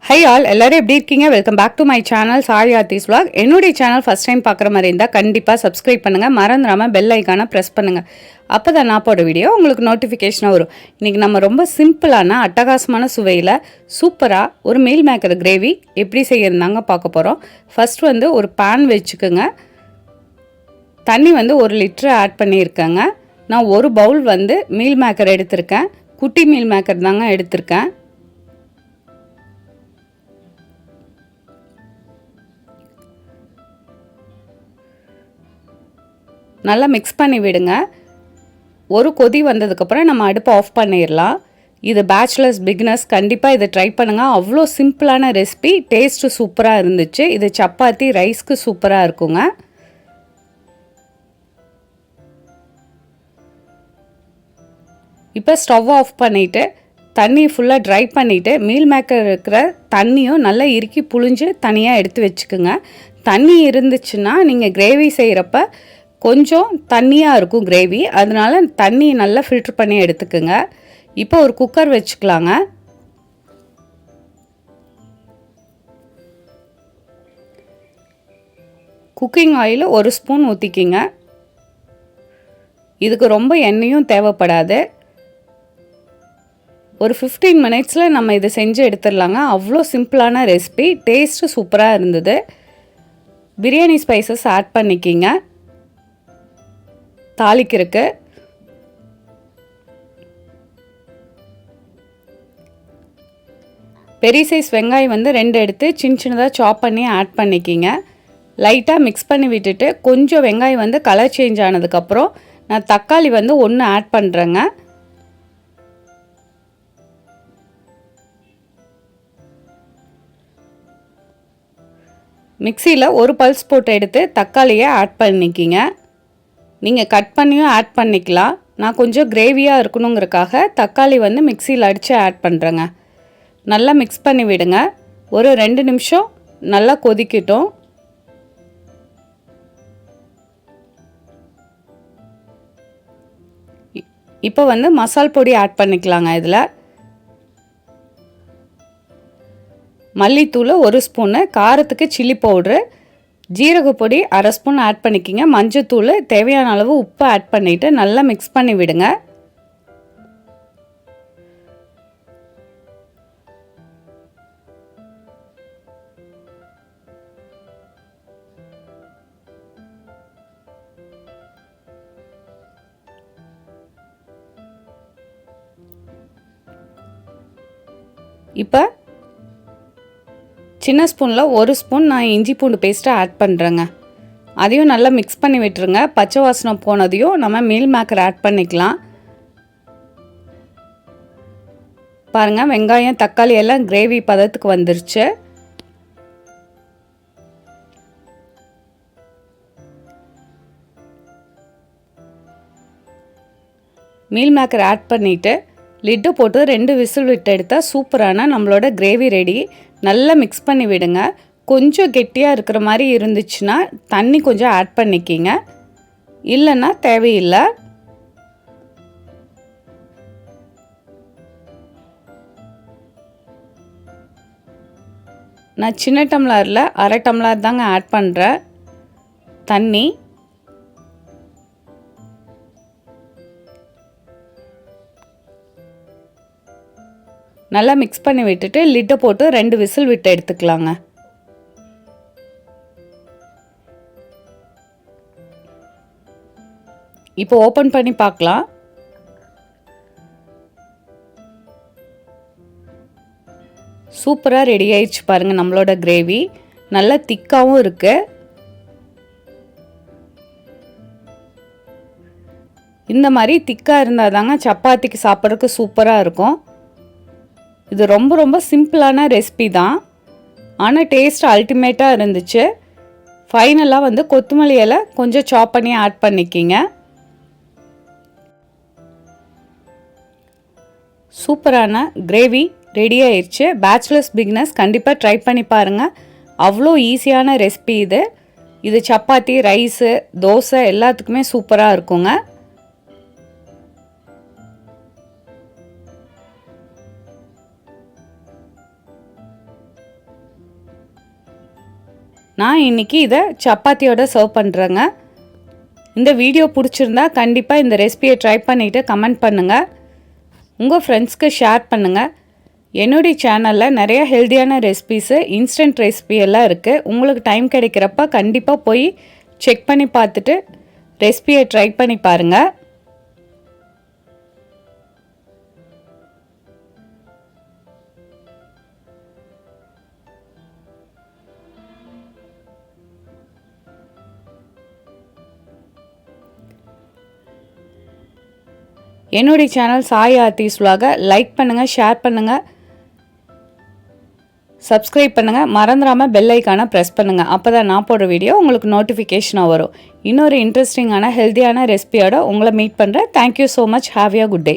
High all எல்லாரும் எப்படி இருக்கீங்க? Welcome back to my channel Sai Aarthi's vlog. என்னுடைய சேனல் ஃபஸ்ட் டைம் பார்க்குற மாதிரி இருந்தால் கண்டிப்பாக சப்ஸ்கிரைப் பண்ணுங்கள், மறந்துடாமல் பெல் ஐக்கானை ப்ரெஸ் பண்ணுங்கள். அப்போ தான் நான் போட வீடியோ உங்களுக்கு நோட்டிஃபிகேஷனாக வரும். இன்றைக்கி நம்ம ரொம்ப சிம்பிளான அட்டகாசமான சுவையில் சூப்பராக ஒரு மீல் மேக்கர் கிரேவி எப்படி செய்யறதாங்க பார்க்க போகிறோம். ஃபஸ்ட் ஒரு பேன் வச்சுக்கோங்க. தண்ணி 1 லிட்டர் ஆட் பண்ணியிருக்கேங்க. நான் ஒரு பவுல் மீல் மேக்கர் எடுத்திருக்கேன். குட்டி மீல் மேக்கர் தாங்க எடுத்திருக்கேன். நல்லா மிக்ஸ் பண்ணி விடுங்க. ஒரு கொதி வந்ததுக்கப்புறம் நம்ம அடுப்பை ஆஃப் பண்ணிடலாம். இது பேச்சுலர்ஸ் பிகினர்ஸ் கண்டிப்பாக இதை ட்ரை பண்ணுங்கள். அவ்வளோ சிம்பிளான ரெசிபி, டேஸ்ட்டு சூப்பராக இருந்துச்சு. இது சப்பாத்தி ரைஸ்க்கு சூப்பராக இருக்குங்க. இப்போ ஸ்டவ் ஆஃப் பண்ணிவிட்டு தண்ணி ஃபுல்லாக ட்ரை பண்ணிவிட்டு மீல் மேக்கர் இருக்கிற தண்ணியும் நல்லா இறுக்கி புழிஞ்சு தனியாக எடுத்து வச்சுக்கோங்க. தண்ணி இருந்துச்சுன்னா நீங்கள் கிரேவி செய்கிறப்ப கொஞ்சம் தண்ணியாக இருக்கும் கிரேவி, அதனால தண்ணி நல்லா ஃபில்ட்ரு பண்ணி எடுத்துக்குங்க. இப்போ ஒரு குக்கர் வச்சுக்கலாங்க. குக்கிங் ஆயில் 1 ஸ்பூன் ஊற்றிக்கிங்க. இதுக்கு ரொம்ப எண்ணெயும் தேவைப்படாது. ஒரு 15 மினிட்ஸில் நம்ம இதை செஞ்சு எடுத்துடலாங்க. அவ்வளோ சிம்பிளான ரெசிபி, டேஸ்ட்டு சூப்பராக இருந்தது. பிரியாணி ஸ்பைசஸ் ஆட் பண்ணிக்கிங்க. தாளிக்கிறதுக்கு பெரிய சைஸ் வெங்காயம் 2 எடுத்து சின்னதாக சாப் பண்ணி ஆட் பண்ணிக்கிங்க. லைட்டாக மிக்ஸ் பண்ணி விட்டுட்டு கொஞ்சம் வெங்காயம் கலர் சேஞ்ச் ஆனதுக்கப்புறம் நான் தக்காளி 1 ஆட் பண்ணுறேங்க. மிக்சியில் ஒரு பல்ஸ் போட்டு எடுத்து தக்காளியை ஆட் பண்ணிக்கிங்க. நீங்கள் கட் பண்ணியும் ஆட் பண்ணிக்கலாம். நான் கொஞ்சம் கிரேவியாக இருக்கணுங்கிறக்காக தக்காளி மிக்சியில் அடித்து ஆட் பண்ணுறேங்க. நல்லா மிக்ஸ் பண்ணி விடுங்க. ஒரு 2 நிமிஷம் நல்லா கொதிக்கட்டும். இப்போ மசால் பொடி ஆட் பண்ணிக்கலாங்க. இதில் மல்லித்தூள் 1 ஸ்பூனு, காரத்துக்கு சில்லி பவுட்ரு, ஜீரகப்பொடி 1/2 ஸ்பூன் ஆட் பண்ணிக்கிங்க. மஞ்சத்தூள் தேவையான அளவு உப்பு ஆட் பண்ணிவிட்டு நல்லா மிக்ஸ் பண்ணி விடுங்க. இப்போ சின்ன ஸ்பூனில் 1 ஸ்பூன் நான் இஞ்சி பூண்டு பேஸ்ட்டை ஆட் பண்ணுறேங்க. அதையும் நல்லா மிக்ஸ் பண்ணி விட்டுருங்க. பச்சை வாசனை போனதையும் நம்ம மீல் மேக்கர் ஆட் பண்ணிக்கலாம். பாருங்கள், வெங்காயம் தக்காளி எல்லாம் கிரேவி பதத்துக்கு வந்துருச்சு. மீல் மேக்கர் ஆட் பண்ணிவிட்டு லிட்டு போட்டு 2 விசில் விட்டு எடுத்தால் சூப்பரான நம்மளோட கிரேவி ரெடி. நல்லா மிக்ஸ் பண்ணி விடுங்க. கொஞ்சம் கெட்டியாக இருக்கிற மாதிரி இருந்துச்சுன்னா தண்ணி கொஞ்சம் ஆட் பண்ணிக்கிங்க, இல்லைன்னா தேவையில்லை. நான் சின்ன டம்ளரில் 1/2 டம்ளர் தாங்க ஆட் பண்ணுறேன் தண்ணி. நல்லா மிக்ஸ் பண்ணி விட்டுட்டு லிட்டை போட்டு 2 விசில் விட்டு எடுத்துக்கலாங்க. இப்போ ஓப்பன் பண்ணி பார்க்கலாம். சூப்பராக ரெடி ஆயிடுச்சு பாருங்கள். நம்மளோட கிரேவி நல்லா திக்காகவும் இருக்குது. இந்த மாதிரி திக்காக இருந்தால் தாங்க சப்பாத்திக்கு சாப்பிட்றதுக்கு சூப்பராக இருக்கும். இது ரொம்ப ரொம்ப சிம்பிளான ரெசிபி தான், ஆனால் டேஸ்ட் அல்டிமேட்டாக இருந்துச்சு. ஃபைனலாக கொத்தமல்லி இலை கொஞ்சம் சாப் பண்ணி ஆட் பண்ணிக்கிங்க. சூப்பரான கிரேவி ரெடி ஆயிடுச்சு. பேச்சுலர்ஸ் பிகினர்ஸ் கண்டிப்பாக ட்ரை பண்ணி பாருங்கள். அவ்வளோ ஈஸியான ரெசிபி இது. இது சப்பாத்தி ரைஸு தோசை எல்லாத்துக்குமே சூப்பராக இருக்குங்க. நான் இன்றைக்கி இதை சப்பாத்தியோட சர்வ் பண்ணுறேங்க. இந்த வீடியோ பிடிச்சிருந்தா கண்டிப்பாக இந்த ரெசிபியை ட்ரை பண்ணிவிட்டு கமெண்ட் பண்ணுங்கள், உங்கள் ஃப்ரெண்ட்ஸ்க்கு ஷேர் பண்ணுங்கள். என்னுடைய சேனலில் நிறைய ஹெல்த்தியான ரெசிபீஸு, இன்ஸ்டன்ட் ரெசிபி எல்லாம் இருக்குது. உங்களுக்கு டைம் கிடைக்கிறப்ப கண்டிப்பாக போய் செக் பண்ணி பார்த்துட்டு ரெசிபியை ட்ரை பண்ணி பாருங்கள். என்னுடைய channel Sai Aarthi's vlog like பண்ணுங்கள், ஷேர் பண்ணுங்கள், சப்ஸ்கிரைப் பண்ணுங்கள். மறந்துடாமல் பெல் ஐக்கானை ப்ரெஸ் பண்ணுங்கள். அப்போ தான் நான் போடுற வீடியோ உங்களுக்கு நோட்டிஃபிகேஷனாக வரும். இன்னொரு இன்ட்ரெஸ்டிங்கான ஹெல்த்தியான ரெசிபியோட உங்களை மீட் பண்ணுறேன். Thank you so much. Have a good day.